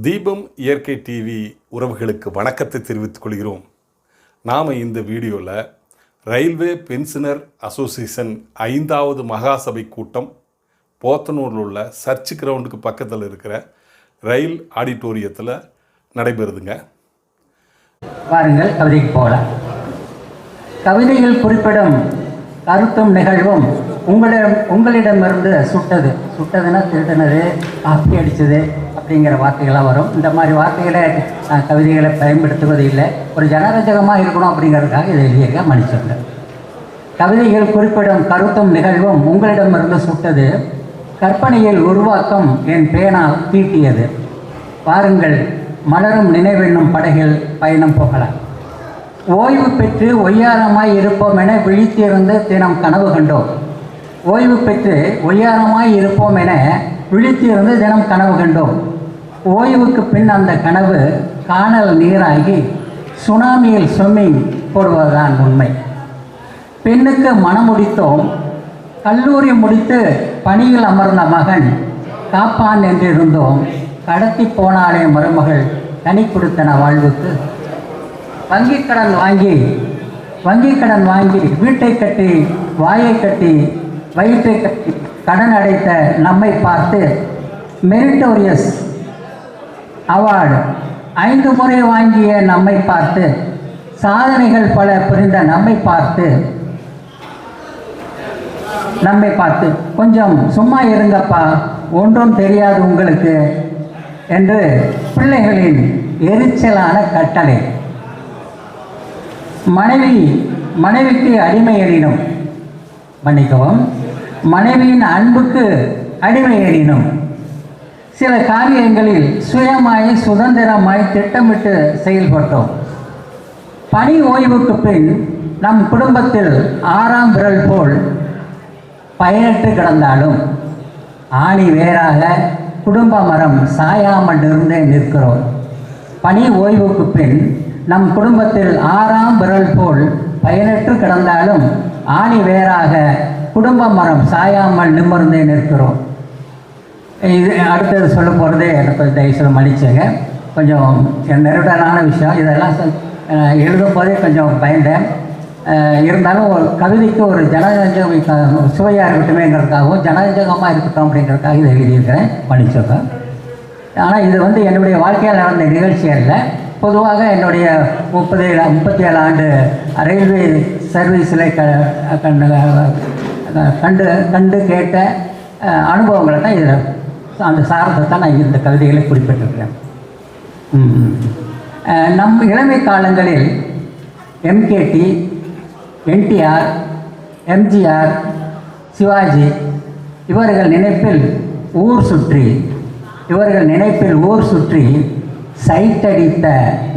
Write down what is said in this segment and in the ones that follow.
தீபம் இயற்கை டிவி உறவுகளுக்கு வணக்கத்தை தெரிவித்துக் கொள்கிறோம். நாம் இந்த வீடியோவில் ரயில்வே பென்ஷனர் அசோசியேஷன் 5வது மகாசபை கூட்டம் போத்தனூரில் உள்ள சர்ச் கிரவுண்டுக்கு பக்கத்தில் இருக்கிற ரயில் ஆடிட்டோரியத்தில் நடைபெறுதுங்க. வாருங்கள் கவிதைக்கு போகலாம். கவிதையில் குறிப்பிடும் கருத்தும் நிகழ்வும் உங்களிடமிருந்து சுட்டதுன்னா திருடினது, காப்பி அடித்தது அப்படிங்கிற வார்த்தைகளாக வரும். இந்த மாதிரி வார்த்தைகளை கவிதைகளை பயன்படுத்துவது இல்லை. ஒரு ஜனரஞ்சகமாக இருக்கணும் அப்படிங்கிறதுக்காக இதை எழுதியிருக்க மன்னிச்சுங்க. கவிதைகள் குறிப்பிடும் கருத்தும் நிகழ்வும் உங்களிடமிருந்து சுட்டது, கற்பனையில் உருவாக்கம் என் பேனா தீட்டியது. வாருங்கள் மலரும் நினைவென்னும் படகில் பயணம் போகலாம். ஓய்வு பெற்று ஒய்யாரமாய் இருப்போம் என விழித்திருந்து தினம் கனவு கண்டோம். ஓய்வு பெற்று ஒய்யாரமாய் இருப்போம் என விழித்திருந்து தினம் கனவு கண்டோம். ஓய்வுக்கு பின் அந்த கனவு காணல் நீராகி சுனாமியில் ஸ்விம்மிங் போடுவதுதான் உண்மை. பெண்ணுக்கு மனம் முடித்தோம். கல்லூரி முடித்து பணியில் அமர்ந்த மகன் காப்பான் என்றிருந்தோம். கடத்தி போனாலே மருமகள் கனி கொடுத்தன வாழ்வுக்கு. வங்கிக் கடன் வாங்கி வீட்டை கட்டி வாயை கட்டி வயிற்றை கட்டி கடன் அடைத்த நம்மை பார்த்து மெரிட்டோரியஸ் அவார்டு 5 முறை வாங்கிய நம்மை பார்த்து, சாதனைகள் பல புரிந்த நம்மை பார்த்து கொஞ்சம் சும்மா இருங்கப்பா, ஒன்றும் தெரியாது உங்களுக்கு என்று பிள்ளைகளின் எரிச்சலான கட்டளை. மனைவிக்கு அடிமை எனினும், மன்னிக்கவும், மனைவியின் அன்புக்கு அடிமை எனினும் சில காரியங்களில் சுயமாய் சுதந்திரமாய் திட்டமிட்டு செயல்பட்டோம். பணி ஓய்வுக்கு பின் நம் குடும்பத்தில் 6ஆம் விரல் போல் பயனற்று கிடந்தாலும் ஆணி வேறாக குடும்ப மரம் சாயாமல் இருந்தே நிற்கிறோம். பணி ஓய்வுக்கு பின் நம் குடும்பத்தில் 6ஆம் விரல் போல் பயனற்று கிடந்தாலும் ஆணி வேறாக குடும்ப மரம் சாயாமல் நிமிர்ந்தே நிற்கிறோம். இது அடுத்தது சொல்ல போகிறதே எனக்கு தயவுசெய்து மன்னிச்சுங்க. கொஞ்சம் நெருடலான விஷயம். இதெல்லாம் எழுதும் போதே கொஞ்சம் பயந்தேன். இருந்தாலும் ஒரு கவிதைக்கு ஒரு ஜனரஞ்சகம் சுவையாக இருக்கட்டுமேங்கிறதுக்காகவும் ஜனரஞ்சகமாக இருக்கட்டும் அப்படிங்கிறதுக்காக இதை எழுதியிருக்கிறேன், மன்னிச்சுங்க. ஆனால் இது என்னுடைய வாழ்க்கையில் நடந்த நிகழ்ச்சி அல்ல. பொதுவாக என்னுடைய 37 ஆண்டு ரயில்வே சர்வீஸில் கண்டு கேட்ட அனுபவங்களை தான் இதில் அந்த சாரத்தை தான் நான் இந்த கவிதைகளை குறிப்பிட்டிருக்கிறேன். நம் இளமை காலங்களில் எம்கேடி, என்டிஆர், எம்ஜிஆர், சிவாஜி இவர்கள் நினைப்பில் ஊர் சுற்றி சைட்டடித்த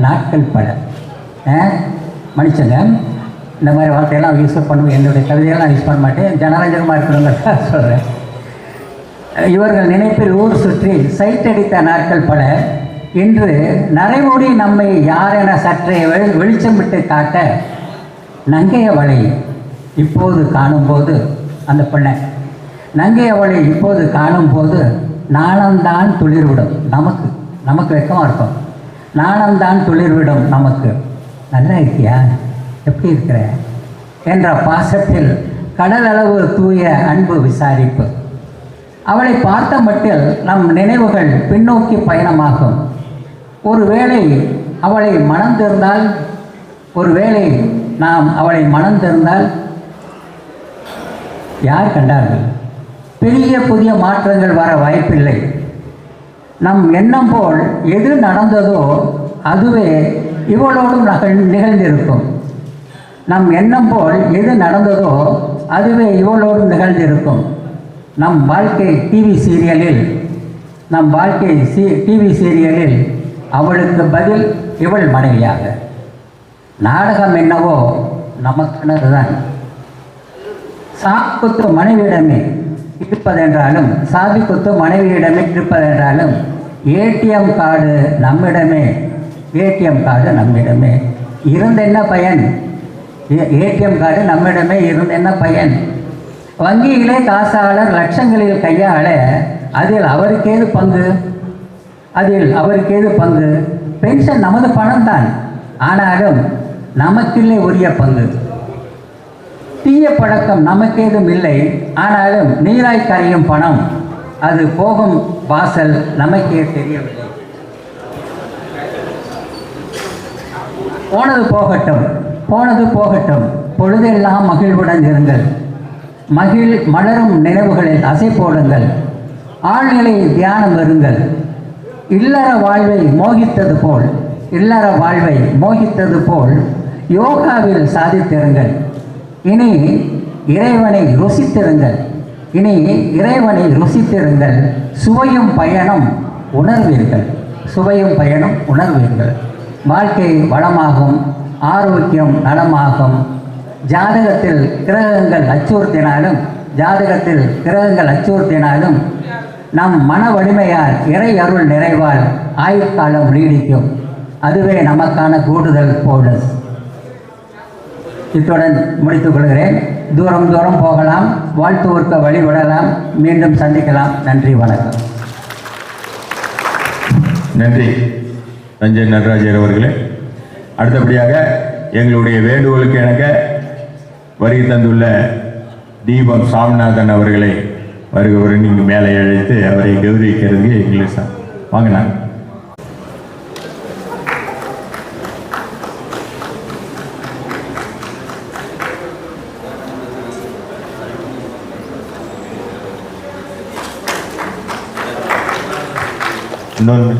நாட்கள் பல. மன்னிச்சுங்க, இந்த மாதிரி வார்த்தையெல்லாம் யூஸ் பண்ணுவேன். என்னுடைய கவிதையெல்லாம் யூஸ் பண்ண மாட்டேன், ஜனரஞ்சகமாக இருக்கணுங்கிறத சொல்கிறேன். இவர்கள் நினைப்பில் ஊர் சுற்றி சைட்டடித்த நாட்கள் பல. இன்று நரைமூடி நம்மை யாரென சற்றே வெளிச்சமிட்டு காட்ட நங்கையவளை இப்போது காணும்போது, அந்த பெண்ணை நங்கையவளை இப்போது காணும்போது நாணம்தான் துளிர்விடும். நமக்கு வெக்கமாக இருக்கும். நாணம்தான் துளிர்விடும் நமக்கு. நல்லா இருக்கியா, எப்படி இருக்கிற என்ற பாசத்தில் கடலளவு தூய அன்பு விசாரிப்பு. அவளை பார்த்த மட்டில் நம் நினைவுகள் பின்னோக்கி பயணமாகும். ஒருவேளை நாம் அவளை மணந்திருந்தால் யார் கண்டார்கள்? பெரிய புதிய மாற்றங்கள் வர வாய்ப்பில்லை. நம் எண்ணம் போல் எது நடந்ததோ அதுவே இவளோடும் நிகழ்ந்திருக்கும். நம் எண்ணம் போல் எது நடந்ததோ அதுவே இவளோடும் நிகழ்ந்திருக்கும். நம் வாழ்க்கை டிவி சீரியலில் அவளுக்கு பதில் இவள் மனைவியாக. நாடகம் என்னவோ நமக்கானதுதான். சாக்குத்து மனைவியிடமே இருப்பதென்றாலும் ஏடிஎம் கார்டு நம்மிடமே இருந்தென்ன பயன்? வங்கியிலே காசாளர் லட்சங்களில் கையாள அதில் அவருக்கேது பங்கு? அதில் அவருக்கு ஏது பங்கு? பென்ஷன் நமது பணம் தான், ஆனாலும் நமக்கில்லை உரிய பங்கு. தீய பழக்கம் நமக்கேதும் இல்லை, ஆனாலும் நீராய் கரையும் பணம், அது போகும் வாசல் நமக்கே தெரியவில்லை. போனது போகட்டும், போனது போகட்டும், பொழுதெல்லாம் மகிழ்வுடன் இருங்கள். மலரும் நினைவுகளில் அசை போடுங்கள். ஆழ்நிலையில் தியானம் இருங்கள். இல்லற வாழ்வை மோகித்தது போல் யோகாவில் சாதித்திருங்கள். இனி இறைவனை ருசித்திருங்கள். சுவையும் பயணம் உணர்வீர்கள். வாழ்க்கை வளமாகும், ஆரோக்கியம் நலமாகும். ஜாதகத்தில் கிரகங்கள் அச்சுறுத்தினாலும் நம் மன வலிமையால் இறை அருள் நிறைவால் ஆயுட்காலம் நீடிக்கும். அதுவே நமக்கான கூடுதல் போனஸ். இத்துடன் முடித்துக் கொள்கிறேன். தூரம் போகலாம், வாழ்த்துவர்க்க வழிவிடலாம். மீண்டும் சந்திக்கலாம். நன்றி, வணக்கம். நன்றி தஞ்சை நடராஜர் அவர்களே. அடுத்தபடியாக எங்களுடைய வேண்டுகோளுக்கு இணங்க வருகை தந்துள்ள தீபம் சாமிநாதன் அவர்களை வருகிறவரை நீங்கள் மேலே அழைத்து அவரை கௌரவிக்கிறதுக்கு எங்களுக்கு வாங்கினாங்க. இன்னொன்று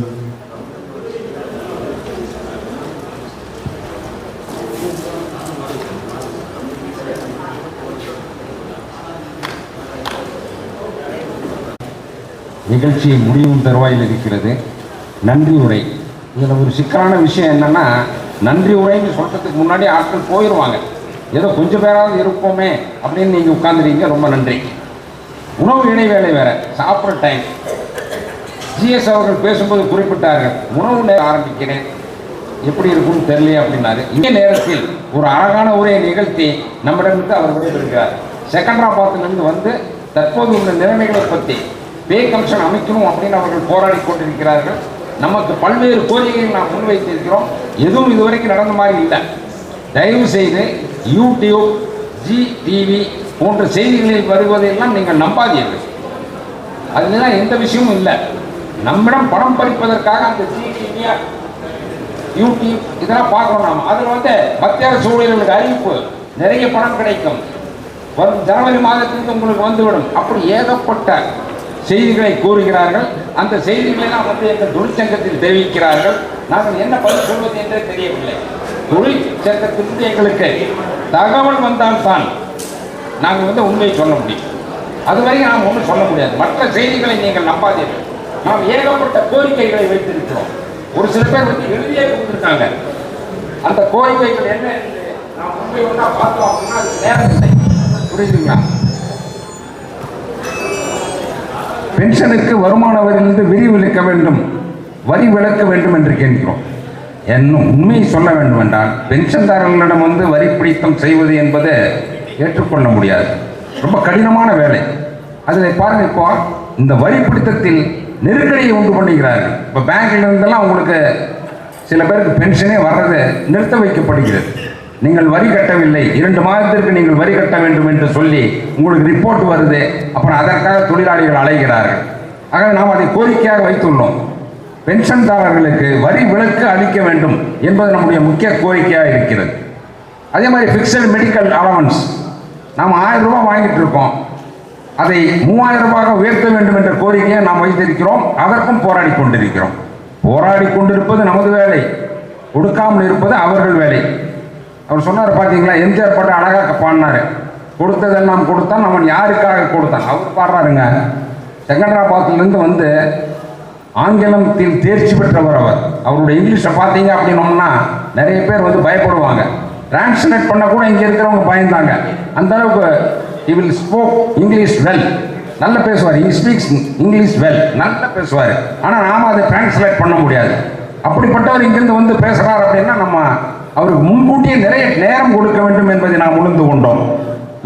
நிகழ்ச்சி முடிவும் தருவாயில் இருக்கிறது. நன்றி உரை. இதில் ஒரு சிக்கலான விஷயம் என்னென்னா, நன்றி உரைன்னு சொல்கிறதுக்கு முன்னாடி ஆட்கள் போயிடுவாங்க. ஏதோ கொஞ்சம் பேராவது இருப்போமே அப்படின்னு நீங்கள் உட்காந்துருக்கீங்க. ரொம்ப நன்றி. உணவு இடைவேளை வேறு, சாப்பிட்ற டைம். ஜிஎஸ் அவர்கள் பேசும்போது குறிப்பிட்டார்கள், உணவு நேரம் ஆரம்பிக்கிறேன், எப்படி இருக்கும்னு தெரியலையே அப்படின்னாரு. இந்த நேரத்தில் ஒரு அழகான உரையை நிகழ்த்தி நம்மிடமிருந்து அவர் விடைபெறுகிறார். செகண்டராபாத்திலிருந்து வந்து தற்போது உள்ள நிலைமைகளை பற்றி பே கமிஷன் அமைக்கணும் அப்படின்னு அவர்கள் போராடி கொண்டிருக்கிறார்கள். நமக்கு பல்வேறு கோரிக்கைகள் நாம் முன்வைத்திருக்கிறோம். எதுவும் இதுவரைக்கும் நடந்த மாதிரி இல்லை. தயவு செய்து யூடியூப், ஜி டிவி போன்ற செய்திகளில் வருவதையெல்லாம் நீங்கள் நம்பாதீர்கள். அதுலாம் எந்த விஷயமும் இல்லை. நம்மிடம் பணம் பறிப்பதற்காக அந்த ஜி டிவி, யூடியூப் இதெல்லாம் பார்க்கணும். நாம் அதில் வந்து மத்திய அரசு ஊழியர்களுக்கு அறிவிப்பு, நிறைய பணம் கிடைக்கும், வரும் ஜனவரி மாதத்திற்கு உங்களுக்கு வந்துவிடும், அப்படி ஏகப்பட்ட செய்திகளை கூறுகிறார்கள். அந்த செய்திகளை நாம் வந்து எங்கள் தொழிற்சங்கத்தில் தெரிவிக்கிறார்கள். நாங்கள் என்ன பதில் சொல்வது என்றே தெரியவில்லை. தொழிற்சங்கத்திலிருந்து எங்களுக்கு தகவல் வந்தால்தான் நாங்கள் வந்து உண்மையை சொல்ல முடியும். அதுவரைக்கும் நாம் ஒன்றும் சொல்ல முடியாது. மற்ற செய்திகளை நீங்கள் நம்பாதீர்கள். நாம் ஏகப்பட்ட கோரிக்கைகளை வைத்திருக்கிறோம். ஒரு சில பேர் வந்து எழுதியே கொடுத்துருக்காங்க. அந்த கோரிக்கைகள் என்ன நாம் உண்மை ஒன்றா பார்த்தோம் அப்படின்னா அது நேரம் இல்லை. புரியுதுங்களா? பென்ஷனுக்கு வருமான வரியிலிருந்து விரிவிலக்க வேண்டும், வரி விலக்க வேண்டும் என்று கேட்கிறோம். என்னும் உண்மையை சொல்ல வேண்டும் என்றால் பென்ஷன்தாரர்களிடம் வந்து வரி பிடித்தம் செய்வது என்பது ஏற்றுக்கொள்ள முடியாது. ரொம்ப கடினமான வேலை. அதில் பாருங்க, இப்போ இந்த வரி பிடித்தத்தில் நெருக்கடியை உண்டு பண்ணுகிறார்கள். இப்போ பேங்க்ல இருந்தெல்லாம் உங்களுக்கு சில பேருக்கு பென்ஷனே வர்றது நிறுத்த வைக்கப்படுகிறது. நீங்கள் வரி கட்டவில்லை, 2 மாதத்திற்கு நீங்கள் வரி கட்ட வேண்டும் என்று சொல்லி உங்களுக்கு ரிப்போர்ட் வருது. அப்புறம் அதற்காக தொழிலாளிகள் அலைகிறார்கள். ஆக நாம் அதை கோரிக்கையாக வைத்துள்ளோம். பென்ஷன்தாரர்களுக்கு வரி விலக்கு அளிக்க வேண்டும் என்பது நம்முடைய முக்கிய கோரிக்கையாக இருக்கிறது. அதே மாதிரி ஃபிக்ஸட் மெடிக்கல் அலவன்ஸ் நாம் 1000 ரூபாய் வாங்கிட்டு இருக்கோம், அதை 3000 ரூபாயாக உயர்த்த வேண்டும் என்ற கோரிக்கையை நாம் வைத்திருக்கிறோம். அதற்கும் போராடி கொண்டிருக்கிறோம். போராடி கொண்டிருப்பது நமது வேலை, கொடுக்காமல் இருப்பது அவர்கள் வேலை. அவர் சொன்னார் பார்த்தீங்களா, எம்ஜிஆர் பாட்டு அழகாக பாடினார். கொடுத்ததெல்லாம் கொடுத்தான், அவன் யாருக்காக கொடுத்தான். அவர் பாடுறாருங்க. செகண்டராபாத்திலிருந்து வந்து ஆங்கிலத்தில் தேர்ச்சி பெற்றவர் அவர். அவருடைய இங்கிலீஷை பார்த்தீங்க அப்படின்னோம்னா நிறைய பேர் வந்து பயப்படுவாங்க. டிரான்ஸ்லேட் பண்ண கூட இங்கே இருக்கிறவங்க பயந்தாங்க. அந்த அளவுக்கு he will spoke English well. நல்லா பேசுவார். he speaks English well. நல்லா பேசுவார். ஆனால் நாம் அதை டிரான்ஸ்லேட் பண்ண முடியாது. அப்படிப்பட்டவர் இங்கிருந்து வந்து பேசுகிறார் அப்படின்னா நம்ம அவருக்கு முன்கூட்டியே நிறைய நேரம் கொடுக்க வேண்டும் என்பதை நாம் உணர்ந்து கொண்டோம்.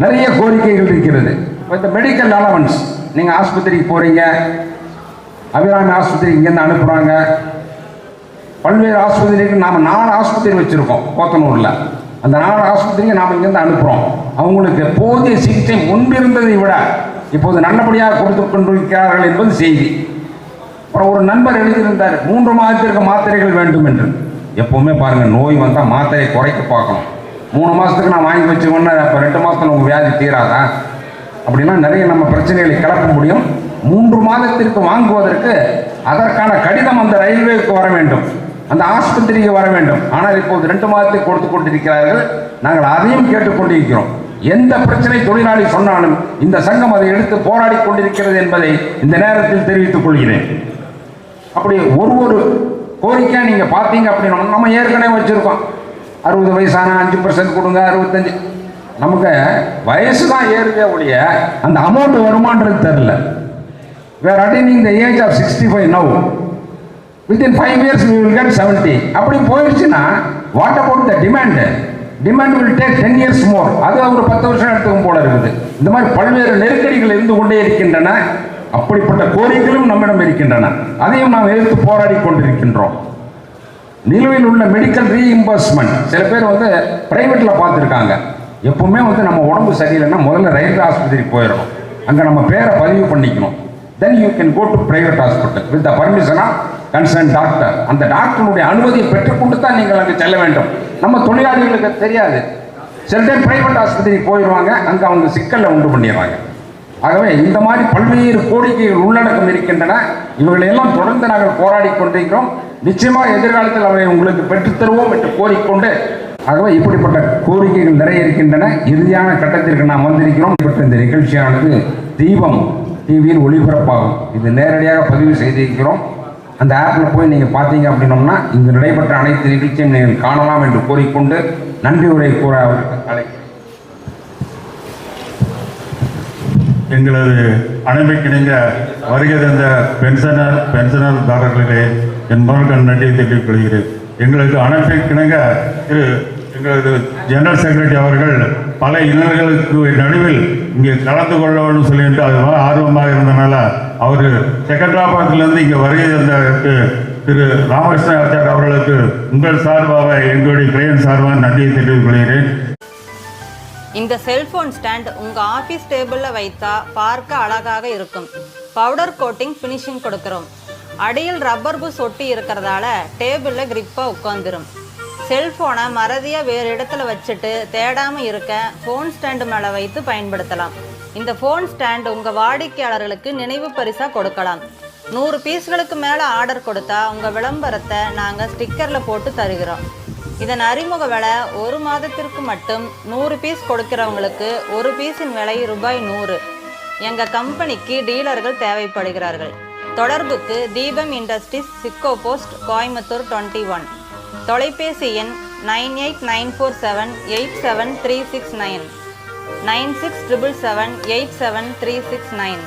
நிறைய கோரிக்கைகள் இருக்கிறது. இப்போ இந்த மெடிக்கல் அலவன்ஸ், நீங்கள் ஆஸ்பத்திரிக்கு போகிறீங்க, அபிராமி ஆஸ்பத்திரி இங்கேருந்து அனுப்புகிறாங்க. பல்வேறு ஆஸ்பத்திரிக்கு நாம் 4 ஆஸ்பத்திரி வச்சுருக்கோம் போத்தனூரில். அந்த 4 ஆஸ்பத்திரிக்கு நாம் இங்கேருந்து அனுப்புகிறோம். அவங்களுக்கு போதிய சிகிச்சை முன்பிருந்ததை விட இப்போது நல்லபடியாக கொடுத்து கொண்டிருக்கிறார்கள் என்பது செய்தி. அப்புறம் ஒரு நண்பர் எழுதியிருந்தார் 3 மாதத்திற்கு மாத்திரைகள் வேண்டும் என்று. எப்போவுமே பாருங்கள், நோய் வந்தால் மாத்திரை குறைக்க பார்க்கணும். 3 மாதத்துக்கு நான் வாங்கி வச்சுக்கோன்னா அப்போ 2 மாதத்தில் உங்கள் வியாதி தீராதா? அப்படின்னா நிறைய நம்ம பிரச்சனைகளை கிளப்ப முடியும். 3 மாதத்திற்கு வாங்குவதற்கு அதற்கான கடிதம் அந்த ரயில்வேக்கு வர வேண்டும், அந்த ஆஸ்பத்திரிக்கு வர வேண்டும். ஆனால் இப்போது 2 மாதத்துக்கு கொடுத்து கொண்டிருக்கிறார்கள். நாங்கள் அதையும் கேட்டுக்கொண்டிருக்கிறோம். எந்த பிரச்சனை தொழிலாளி சொன்னாலும் இந்த சங்கம் அதை எடுத்து போராடி கொண்டிருக்கிறது என்பதை இந்த நேரத்தில் தெரிவித்துக் கொள்கிறேன். அப்படி ஒரு கோரிக்கை நீங்கள் பார்த்தீங்க அப்படின்னா நம்ம ஏற்கனவே வச்சுருக்கோம். 60 வயசான 5% கொடுங்க, 65. நமக்கு வயசு தான் ஏறுதே ஒழிய அந்த அமௌண்ட் வருமானது தெரில. we are attaining the age of 65 now. within 5 years we will get 70. அப்படி போயிடுச்சுன்னா what about the demand? demand will take 10 years more. அது ஒரு 10 வருஷம் எடுத்துக்கும் போல இருக்குது. இந்த மாதிரி பல்வேறு நெருக்கடிகள் இருந்து கொண்டே இருக்கின்றன. அப்படிப்பட்ட கோரிக்கைகளும் நம்மிடம் இருக்கின்றன. அதையும் நாம் எதிர்த்து போராடி கொண்டிருக்கின்றோம். நிலுவையில் உள்ள மெடிக்கல் ரீஇம்பர்ஸ்மெண்ட் சில பேர் பிரைவேட்டில் பார்த்துருக்காங்க. எப்பவுமே நம்ம உடம்பு சரியில்லைன்னா முதல்ல ரயில்வே ஆஸ்பத்திரி போயிடணும். அங்கே நம்ம பேரை பதிவு பண்ணிக்கணும். Then you can go to private hospital with the permission of concern doctor. அந்த டாக்டருடைய அனுமதியை பெற்றுக்கொண்டு தான் நீங்கள் அங்கே செல்ல வேண்டும். நம்ம தொழிலாளிகளுக்கு தெரியாது. சில டைம் பிரைவேட் ஆஸ்பத்திரி போயிடுவாங்க, அங்கே அவங்க சிக்கலை உண்டு பண்ணிடுவாங்க. ஆகவே இந்த மாதிரி பல்வேறு கோரிக்கைகள் உள்ளடக்கம் இருக்கின்றன. இவர்களெல்லாம் தொடர்ந்து நாங்கள் போராடி கொண்டிருக்கிறோம். நிச்சயமாக எதிர்காலத்தில் அவை உங்களுக்கு பெற்றுத்தருவோம் என்று கோரிக்கொண்டு, ஆகவே இப்படிப்பட்ட கோரிக்கைகள் நிறைய இருக்கின்றன. இறுதியான கட்டத்திற்கு நாம் வந்திருக்கிறோம். இந்த நிகழ்ச்சியானது தீபம் டிவியில் ஒளிபரப்பாகும். இது நேரடியாக பதிவு செய்திருக்கிறோம். அந்த ஆப்பில் போய் நீங்கள் பார்த்தீங்க அப்படின்னோம்னா இங்கு நடைபெற்ற அனைத்து நிகழ்ச்சியும் நீங்கள் காணலாம் என்று கூறிக்கொண்டு நன்றி உரை கூற அவருக்கு அழைக்கிறேன். எங்களது அனுமதிக்கிணங்க வருகை தந்த பென்ஷனர்தாரர்களே என் முதல் நன்றியை தெரிவித்துக் கொள்கிறேன். எங்களுக்கு அனுமதிக்கிணங்க எங்களது ஜெனரல் செக்ரட்டரி அவர்கள் பல இன்னல்களுக்கு நடுவில் இங்கே கலந்து கொள்ளணும்னு சொல்லிட்டு அது ஆர்வமாக இருந்தனால அவர் செகந்திராபாத்திலிருந்து இங்கே வருகை தந்த திரு ராமகிருஷ்ண ஆச்சார் அவர்களுக்கு உங்கள் சார்பாக எங்களுடைய கிளையன் சார்பாக நன்றியை தெரிவித்துக் கொள்கிறேன். இந்த செல்போன் ஸ்டாண்ட் உங்கள் ஆஃபீஸ் டேபிளில் வைத்தா பார்க்க அழகாக இருக்கும். பவுடர் கோட்டிங் ஃபினிஷிங் கொடுக்குறோம். அடியில் ரப்பர் புஷ் ஒட்டி இருக்கிறதால டேபிளில் கிரிப்பாக உட்காந்துரும். செல்ஃபோனை மறதியாக வேறு இடத்துல வச்சுட்டு தேடாமல் இருக்க ஃபோன் ஸ்டாண்டு மேலே வைத்து பயன்படுத்தலாம். இந்த ஃபோன் ஸ்டாண்ட் உங்கள் வாடிக்கையாளர்களுக்கு நினைவு பரிசாக கொடுக்கலாம். 100 பீஸ்களுக்கு மேலே ஆர்டர் கொடுத்தா உங்கள் விளம்பரத்தை நாங்கள் ஸ்டிக்கரில் போட்டு தருகிறோம். இதன் அறிமுக விலை 1 மாதத்திற்கு மட்டும். 100 பீஸ் கொடுக்கிறவங்களுக்கு 1 பீஸின் விலை ரூபாய் 100. எங்கள் கம்பெனிக்கு டீலர்கள் தேவைப்படுகிறார்கள். தொடர்புக்கு தீபம் இண்டஸ்ட்ரீஸ், சிக்கோ போஸ்ட், கோயம்புத்தூர் 21. தொலைபேசி எண் 9894787369 9677787369.